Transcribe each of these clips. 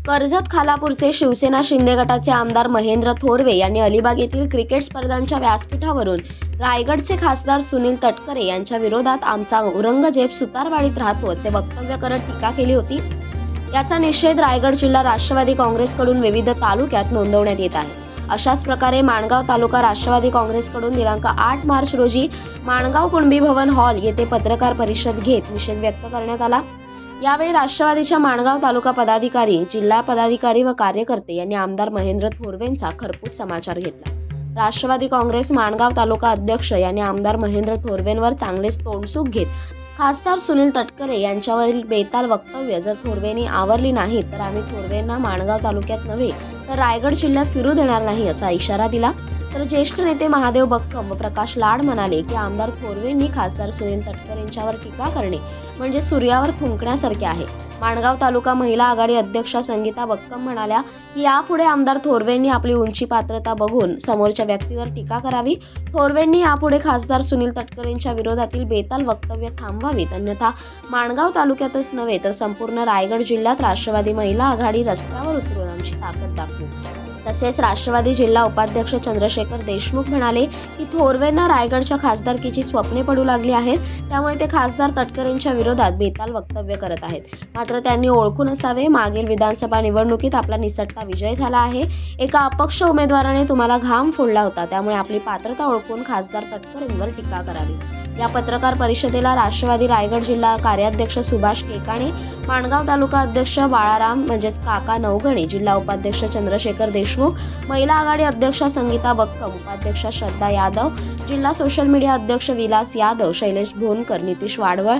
कर्जत खालापूरचे शिवसेना शिंदे गटाचे आमदार महेंद्र थोरवे यांनी अलिबाग येथील क्रिकेट स्पर्धांच्या व्यासपीठावरून रायगडचे खासदार सुनील तटकरे यांच्या विरोधात आमचा औरंगजेब सुतारवाडीत राहतो असे वक्तव्य करत टीका केली होती। याचा निषेध रायगड जिल्हा राष्ट्रवादी काँग्रेसकडून विविध तालुक्यात नोंदवण्यात येत आहे। अशाच प्रकारे माणगाव तालुका राष्ट्रवादी काँग्रेसकडून दिनांक 8 मार्च रोजी माणगाव कुणबी भवन हॉल येथे पत्रकार परिषद घेत निषेध व्यक्त करण्यात आला। यावेळी राष्ट्रवादीच्या माणगाव तालुका पदाधिकारी, जिल्हा पदाधिकारी व कार्यकर्ते यांनी आमदार महेंद्र थोरवेंचा खरपूस समाचार घेतला। राष्ट्रवादी काँग्रेस माणगाव तालुका अध्यक्ष यांनी आमदार महेंद्र थोरवेंवर चांगलेच तोंडसूक घेत खासदार सुनील तटकरे यांच्यावरील बेताल वक्तव्य जर थोरवेंनी आवरली नाही तर आम्ही थोरवेंना माणगाव तालुक्यात नव्हे तर रायगड जिल्ह्यात फिरू देणार नाही असा इशारा दिला। तर ज्येष्ठ नेते महादेव बक्कम व प्रकाश लाड म्हणाले की आमदार थोरवेंनी खासदार सुनील तटकरे यांच्यावर टीका करणे म्हणजे सूर्यावर थुंकण्यासारखे आहे। माणगाव तालुका महिला आघाडी अध्यक्षा संगीता बक्कम म्हणाल्या की यापुढे आमदार थोरवेंनी आपली उंची पात्रता बघून समोरच्या व्यक्तीवर टीका करावी। थोरवेंनी यापुढे खासदार सुनील तटकरे यांच्या विरोधातील बेताल वक्तव्य थांबवावीत, अन्यथा माणगाव तालुक्यातच नव्हे तर संपूर्ण रायगड जिल्ह्यात राष्ट्रवादी महिला आघाडी रस्त्यावर उतरून आमची ताकद दाखवू। तसेच राष्ट्रवादी जिल्हा उपाध्यक्ष चंद्रशेखर देशमुख म्हणाले की थोरवेंना रायगडच्या खासदारकीची स्वप्ने पडू लागली आहेत, त्यामुळे ते खासदार तटकरेंच्या विरोधात बेताल वक्तव्य करत आहेत। मात्र त्यांनी ओळखून असावे, मागील विधानसभा निवडणुकीत आपला निसटता विजय झाला आहे। एका अपक्ष उमेदवाराने तुम्हाला घाम फोडला होता, त्यामुळे आपली पात्रता ओळखून खासदार तटकरेंवर टीका करावी। या पत्रकार परिषदेला राष्ट्रवादी रायगड जिल्हा कार्याध्यक्ष सुभाष केकाणे, माणगाव तालुका अध्यक्ष बाळाराम म्हणजेच काका नवगणे, जिल्हा उपाध्यक्ष चंद्रशेखर देशमुख, महिला आघाडी अध्यक्षा संगीता बक्कम, उपाध्यक्षा श्रद्धा यादव, जिल्हा सोशल मीडिया अध्यक्ष विलास यादव, शैलेश भोनकर, नितीश वाडवळ,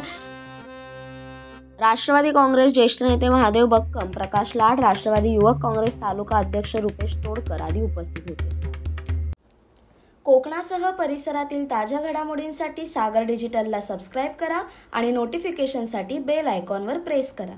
राष्ट्रवादी काँग्रेस ज्येष्ठ नेते महादेव बक्कम, प्रकाश लाड, राष्ट्रवादी युवक काँग्रेस तालुका अध्यक्ष रुपेश तोडकर आदी उपस्थित होते। कोकणासह परिसरातील ताज्या घडामोडींसाठी सागर डिजिटलला सबस्क्राईब करा आणि नोटिफिकेशनसाठी बेल आयकॉनवर प्रेस करा।